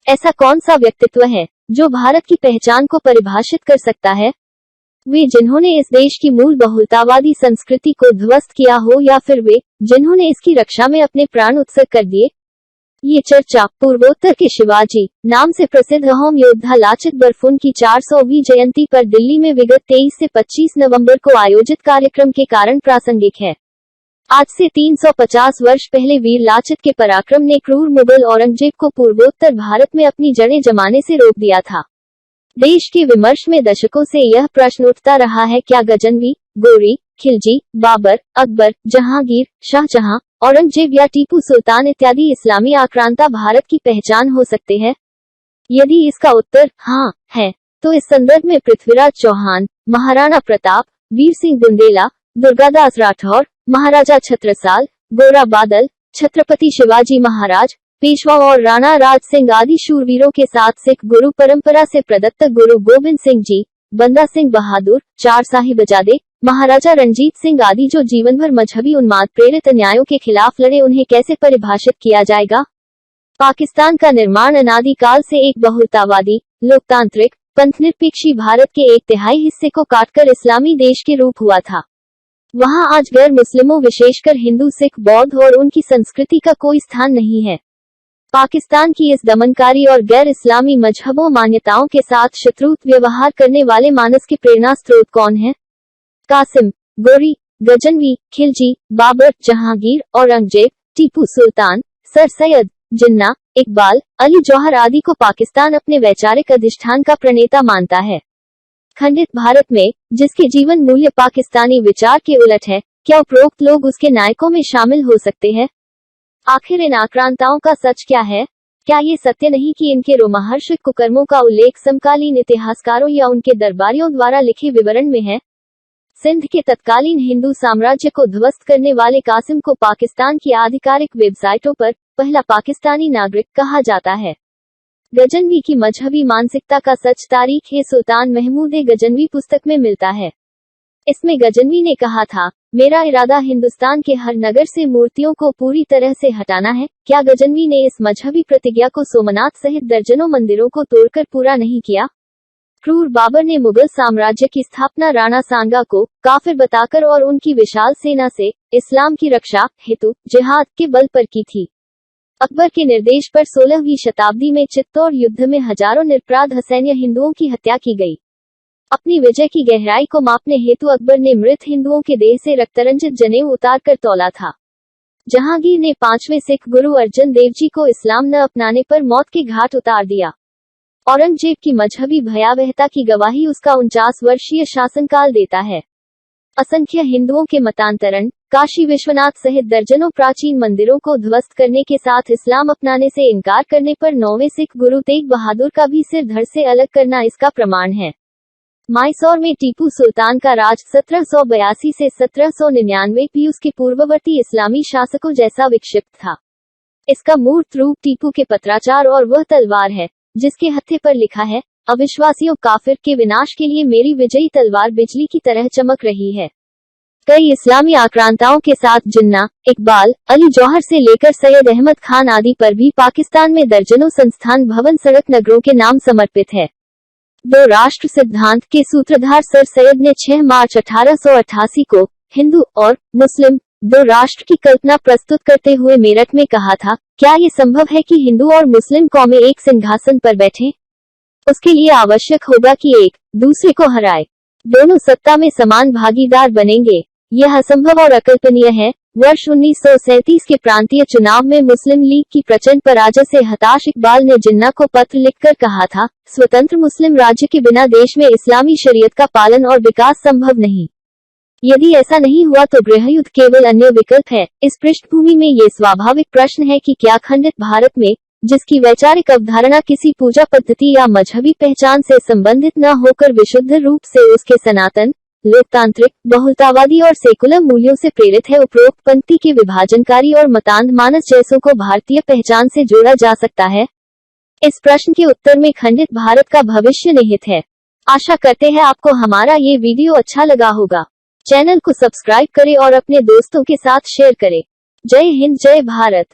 ऐसा कौन सा व्यक्तित्व है जो भारत की पहचान को परिभाषित कर सकता है? वे जिन्होंने इस देश की मूल बहुलतावादी संस्कृति को ध्वस्त किया हो, या फिर वे जिन्होंने इसकी रक्षा में अपने प्राण उत्सर्ग कर दिए? ये चर्चा पूर्वोत्तर के शिवाजी नाम से प्रसिद्ध अहोम योद्धा लाचित बरफुन की 400वीं जयंती पर दिल्ली में विगत 23 से 25 नवंबर को आयोजित कार्यक्रम के कारण प्रासंगिक है। आज से 350 वर्ष पहले वीर लाचित के पराक्रम ने क्रूर मुगल औरंगजेब को पूर्वोत्तर भारत में अपनी जड़ें जमाने से रोक दिया था। देश के विमर्श में दशकों से यह प्रश्न उठता रहा है, क्या गजनवी, गौरी, खिलजी, बाबर, अकबर, जहांगीर, शाहजहां, औरंगजेब या टीपू सुल्तान इत्यादि इस्लामी आक्रांता भारत की पहचान हो सकते हैं? यदि इसका उत्तर हाँ है, तो इस संदर्भ में पृथ्वीराज चौहान, महाराणा प्रताप, वीर सिंह बुंदेला, दुर्गादास राठौर, महाराजा छत्रसाल, गोरा बादल, छत्रपति शिवाजी महाराज, पेशवा और राणा राज सिंह आदि शूरवीरों के साथ सिख गुरु परंपरा से प्रदत्त गुरु गोविंद सिंह जी, बंदा सिंह बहादुर, चार साहिबजादे, महाराजा रणजीत सिंह आदि जो जीवन भर मजहबी उन्माद प्रेरित अन्यायों के खिलाफ लड़े, उन्हें कैसे परिभाषित किया जाएगा? पाकिस्तान का निर्माण अनादिकाल से एक बहुलतावादी, लोकतांत्रिक, पंथनिरपेक्षी भारत के 1/3 हिस्से को काटकर इस्लामी देश के रूप हुआ था। वहां आज गैर मुस्लिमों, विशेषकर हिंदू, सिख, बौद्ध और उनकी संस्कृति का कोई स्थान नहीं है। पाकिस्तान की इस दमनकारी और गैर इस्लामी मजहबों मान्यताओं के साथ शत्रुत व्यवहार करने वाले मानस के प्रेरणा स्रोत कौन है? कासिम, गौरी, गजनवी, खिलजी, बाबर, जहांगीर, औरंगजेब, टीपू सुल्तान, सर सैयद, जिन्ना, इकबाल, अली जौहर आदि को पाकिस्तान अपने वैचारिक अधिष्ठान का प्रणेता मानता है। खंडित भारत में, जिसके जीवन मूल्य पाकिस्तानी विचार के उलट है, क्या उपरोक्त लोग उसके नायकों में शामिल हो सकते हैं? आखिर इन आक्रांताओं का सच क्या है? क्या ये सत्य नहीं कि इनके रोमहर्षक कुकर्मों का उल्लेख समकालीन इतिहासकारों या उनके दरबारियों द्वारा लिखे विवरण में है? सिंध के तत्कालीन हिंदू साम्राज्य को ध्वस्त करने वाले कासिम को पाकिस्तान की आधिकारिक वेबसाइटों पर पहला पाकिस्तानी नागरिक कहा जाता है। गजनवी की मजहबी मानसिकता का सच तारीख सुल्तान महमूद गजनवी पुस्तक में मिलता है। इसमें गजनवी ने कहा था, मेरा इरादा हिंदुस्तान के हर नगर से मूर्तियों को पूरी तरह से हटाना है। क्या गजनवी ने इस मजहबी प्रतिज्ञा को सोमनाथ सहित दर्जनों मंदिरों को तोड़कर पूरा नहीं किया? क्रूर बाबर ने मुगल साम्राज्य की स्थापना राणा सांगा को काफिर बताकर और उनकी विशाल सेना से इस्लाम की रक्षा हेतु जिहाद के बल पर की थी। अकबर के निर्देश पर 16वीं शताब्दी में चित्तौड़ युद्ध में हजारों निरपराध असैन्य हिंदुओं की हत्या की गई। अपनी विजय की गहराई को मापने हेतु अकबर ने मृत हिंदुओं के देह से रक्तरंजित जनेऊ उतारकर तौला था। जहांगीर ने 5वें सिख गुरु अर्जन देव जी को इस्लाम न अपनाने पर मौत के घाट उतार दिया। औरंगजेब की मजहबी भयावहता की गवाही उसका 49 वर्षीय शासनकाल देता है। असंख्य हिंदुओं के मतांतरण, काशी विश्वनाथ सहित दर्जनों प्राचीन मंदिरों को ध्वस्त करने के साथ इस्लाम अपनाने से इनकार करने पर 9वें सिख गुरु तेग बहादुर का भी सिर धड़ से अलग करना इसका प्रमाण है। मैसूर में टीपू सुल्तान का राज 1782 से 1799 भी उसके पूर्ववर्ती इस्लामी शासकों जैसा विक्षिप्त था। इसका मूर्त रूप टीपू के पत्राचार और वह तलवार है जिसके हत्थे पर लिखा है, अविश्वासियों काफिर के विनाश के लिए मेरी विजयी तलवार बिजली की तरह चमक रही है। कई इस्लामी आक्रांताओं के साथ जिन्ना, इकबाल, अली जौहर से लेकर सैयद अहमद खान आदि पर भी पाकिस्तान में दर्जनों संस्थान, भवन, सड़क, नगरों के नाम समर्पित है। दो राष्ट्र सिद्धांत के सूत्रधार सर सैयद ने 6 मार्च 1888 को हिंदू और मुस्लिम दो राष्ट्र की कल्पना प्रस्तुत करते हुए मेरठ में कहा था, क्या ये संभव है कि हिंदू और मुस्लिम कौमें एक सिंहासन पर बैठें? उसके लिए आवश्यक होगा कि एक दूसरे को हराए, दोनों सत्ता में समान भागीदार बनेंगे। यह असंभव और अकल्पनीय है। वर्ष 1937 के प्रांतीय चुनाव में मुस्लिम लीग की प्रचंड पराजय से हताश इकबाल ने जिन्ना को पत्र लिखकर कहा था, स्वतंत्र मुस्लिम राज्य के बिना देश में इस्लामी शरीयत का पालन और विकास संभव नहीं। यदि ऐसा नहीं हुआ तो गृहयुद्ध केवल अन्य विकल्प है। इस पृष्ठभूमि में ये स्वाभाविक प्रश्न है कि क्या खंडित भारत में, जिसकी वैचारिक अवधारणा किसी पूजा पद्धति या मजहबी पहचान से संबंधित न होकर विशुद्ध रूप से उसके सनातन, लोकतांत्रिक, बहुलतावादी और सेकुलर मूल्यों से प्रेरित है, उपरोक्त पंक्ति के विभाजनकारी और मतांध मानस जैसों को भारतीय पहचान से जोड़ा जा सकता है? इस प्रश्न के उत्तर में खंडित भारत का भविष्य निहित है। आशा करते हैं आपको हमारा ये वीडियो अच्छा लगा होगा। चैनल को सब्सक्राइब करें और अपने दोस्तों के साथ शेयर करें। जय हिंद, जय भारत।